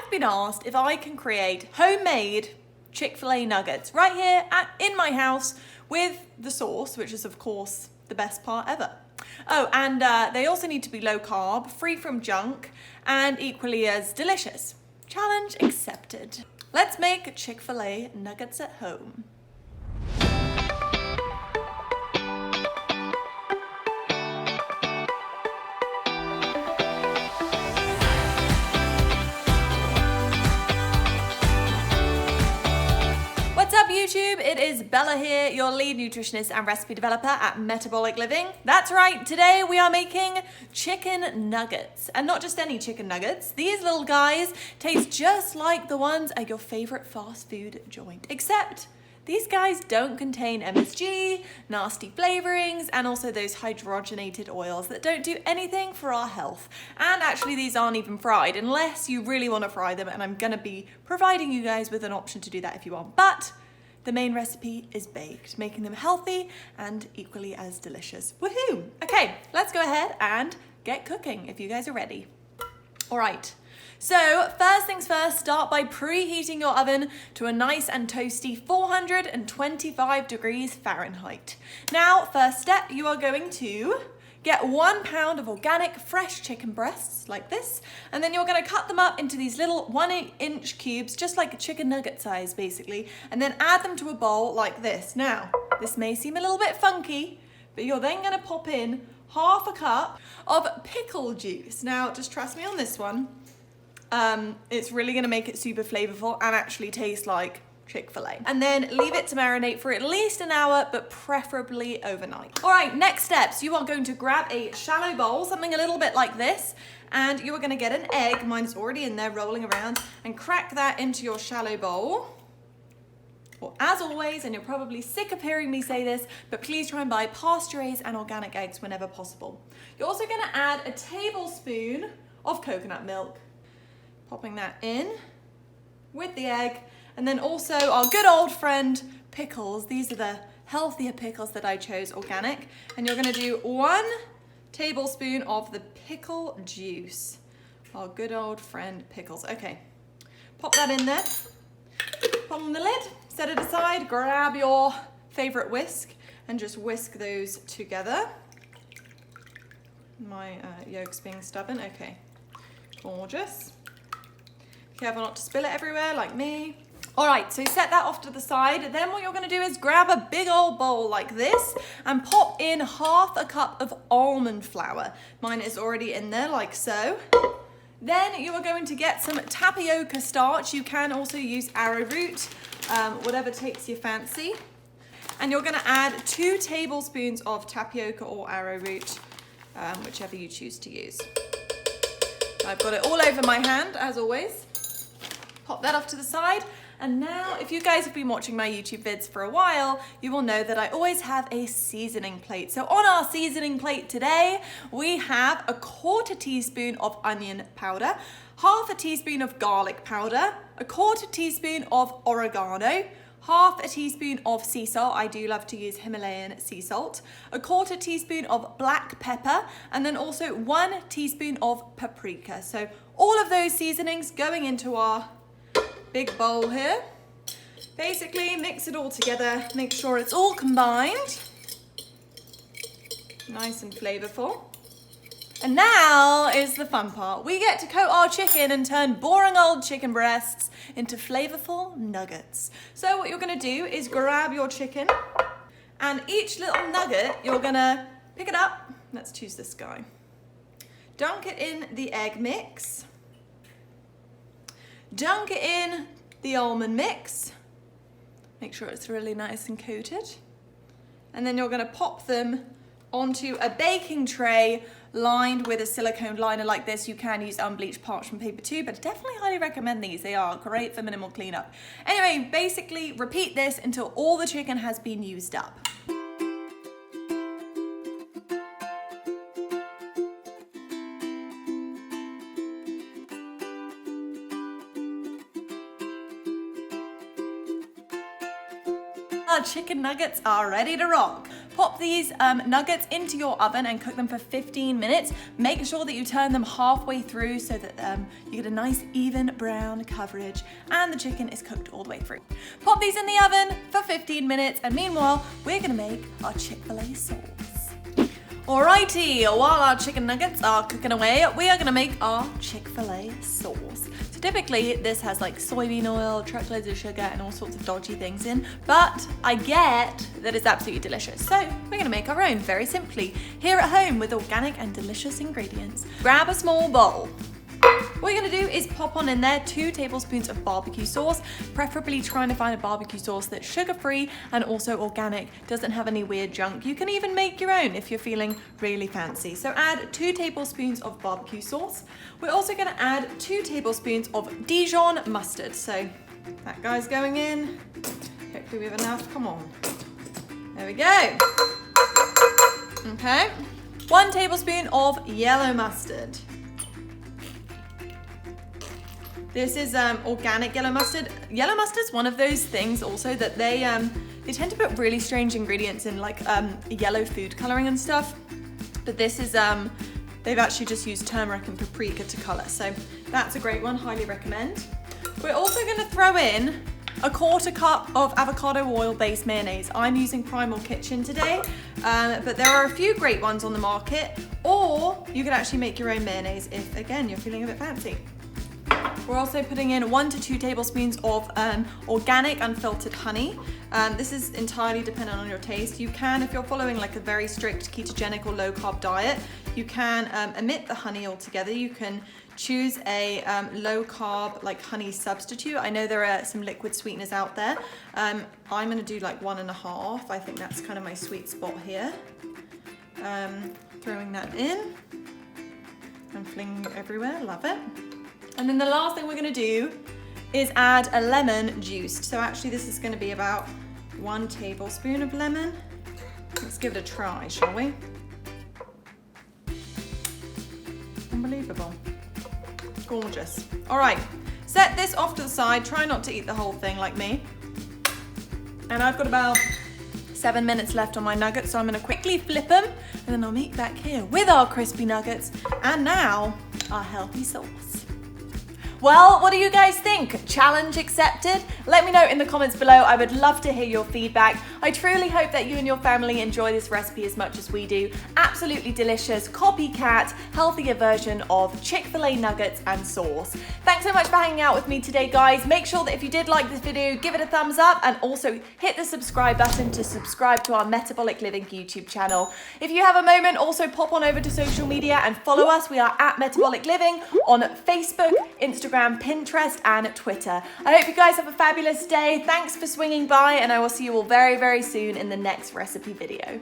I've been asked if I can create homemade Chick-fil-A nuggets right here in my house with the sauce, which is of course the best part ever. Oh, and they also need to be low carb, free from junk, and equally as delicious. Challenge accepted. Let's make Chick-fil-A nuggets at home. YouTube, it is Bella here, your lead nutritionist and recipe developer at Metabolic Living. That's right, today we are making chicken nuggets. And not just any chicken nuggets. These little guys taste just like the ones at your favorite fast food joint. Except these guys don't contain MSG, nasty flavorings, and also those hydrogenated oils that don't do anything for our health. And actually these aren't even fried unless you really want to fry them, and I'm gonna be providing you guys with an option to do that if you want. But the main recipe is baked, making them healthy and equally as delicious. Woohoo! Okay, let's go ahead and get cooking if you guys are ready. All right, so first things first, start by preheating your oven to a nice and toasty 425 degrees Fahrenheit. Now, first step, you are going to get 1 pound of organic fresh chicken breasts like this, and then you're gonna cut them up into these little 1-inch cubes, just like a chicken nugget size basically, and then add them to a bowl like this. Now, this may seem a little bit funky, but you're then gonna pop in half a cup of pickle juice. Now, just trust me on this one. It's really gonna make it super flavorful and actually taste like Chick-fil-A. And then leave it to marinate for at least an hour, but preferably overnight. All right, next steps. You are going to grab a shallow bowl, something a little bit like this, and you are gonna get an egg, mine is already in there rolling around, and crack that into your shallow bowl. Or as always, and you're probably sick of hearing me say this, but please try and buy pasture-raised and organic eggs whenever possible. You're also gonna add a tablespoon of coconut milk, popping that in with the egg. And then also our good old friend pickles. These are the healthier pickles that I chose, organic. And you're gonna do 1 tablespoon of the pickle juice. Our good old friend pickles. Okay, pop that in there. Pop on the lid, set it aside, grab your favorite whisk and just whisk those together. My yolk's being stubborn, okay. Gorgeous. Careful not to spill it everywhere like me. All right, so set that off to the side. Then what you're gonna do is grab a big old bowl like this and pop in half a cup of almond flour. Mine is already in there like so. Then you are going to get some tapioca starch. You can also use arrowroot, whatever takes your fancy. And you're gonna add 2 tablespoons of tapioca or arrowroot, whichever you choose to use. I've got it all over my hand, as always. Pop that off to the side. And now, if you guys have been watching my YouTube vids for a while, you will know that I always have a seasoning plate. So on our seasoning plate today, we have a 1/4 teaspoon of onion powder, 1/2 teaspoon of garlic powder, a 1/4 teaspoon of oregano, 1/2 teaspoon of sea salt. I do love to use Himalayan sea salt, a 1/4 teaspoon of black pepper, and then also 1 teaspoon of paprika. So all of those seasonings going into our big bowl here. Basically mix it all together, make sure it's all combined. Nice and flavorful. And now is the fun part. We get to coat our chicken and turn boring old chicken breasts into flavorful nuggets. So what you're gonna do is grab your chicken, and each little nugget, you're gonna pick it up. Let's choose this guy. Dunk it in the egg mix. Dunk it in the almond mix. Make sure it's really nice and coated. And then you're gonna pop them onto a baking tray lined with a silicone liner like this. You can use unbleached parchment paper too, but I definitely highly recommend these. They are great for minimal cleanup. Anyway, basically repeat this until all the chicken has been used up. Our chicken nuggets are ready to rock. Pop these nuggets into your oven and cook them for 15 minutes. Make sure that you turn them halfway through so that you get a nice even brown coverage and the chicken is cooked all the way through. Pop these in the oven for 15 minutes, and meanwhile, we're gonna make our Chick-fil-A sauce. Alrighty, while our chicken nuggets are cooking away, we are gonna make our Chick-fil-A sauce. So typically this has like soybean oil, truckloads of sugar, and all sorts of dodgy things in, but I get that it's absolutely delicious. So we're gonna make our own very simply here at home with organic and delicious ingredients. Grab a small bowl. What you're gonna do is pop on in there 2 tablespoons of barbecue sauce, preferably trying to find a barbecue sauce that's sugar-free and also organic, doesn't have any weird junk. You can even make your own if you're feeling really fancy. So add 2 tablespoons of barbecue sauce. We're also gonna add 2 tablespoons of Dijon mustard. So that guy's going in. Hopefully we have enough, come on. There we go. Okay. 1 tablespoon of yellow mustard. This is organic yellow mustard. Yellow mustard's one of those things also that they tend to put really strange ingredients in, like yellow food coloring and stuff. But this is, they've actually just used turmeric and paprika to color. So that's a great one, highly recommend. We're also gonna throw in a 1/4 cup of avocado oil-based mayonnaise. I'm using Primal Kitchen today, but there are a few great ones on the market, or you could actually make your own mayonnaise if, again, you're feeling a bit fancy. We're also putting in 1 to 2 tablespoons of organic unfiltered honey. This is entirely dependent on your taste. You can, if you're following like a very strict ketogenic or low carb diet, you can omit the honey altogether. You can choose a low carb like honey substitute. I know there are some liquid sweeteners out there. I'm gonna do like 1.5. I think that's kind of my sweet spot here. Throwing that in and flinging it everywhere, love it. And then the last thing we're gonna do is add a lemon juiced. So actually this is gonna be about 1 tablespoon of lemon. Let's give it a try, shall we? Unbelievable. Gorgeous. All right, set this off to the side. Try not to eat the whole thing like me. And I've got about 7 minutes left on my nuggets, so I'm gonna quickly flip them, and then I'll meet you back here with our crispy nuggets, and now our healthy sauce. Well, what do you guys think? Challenge accepted? Let me know in the comments below. I would love to hear your feedback. I truly hope that you and your family enjoy this recipe as much as we do. Absolutely delicious, copycat, healthier version of Chick-fil-A nuggets and sauce. Thanks so much for hanging out with me today, guys. Make sure that if you did like this video, give it a thumbs up, and also hit the subscribe button to subscribe to our Metabolic Living YouTube channel. If you have a moment, also pop on over to social media and follow us. We are at Metabolic Living on Facebook, Instagram, Pinterest, and Twitter. I hope you guys have a fabulous day. Thanks for swinging by, and I will see you all very, very soon in the next recipe video.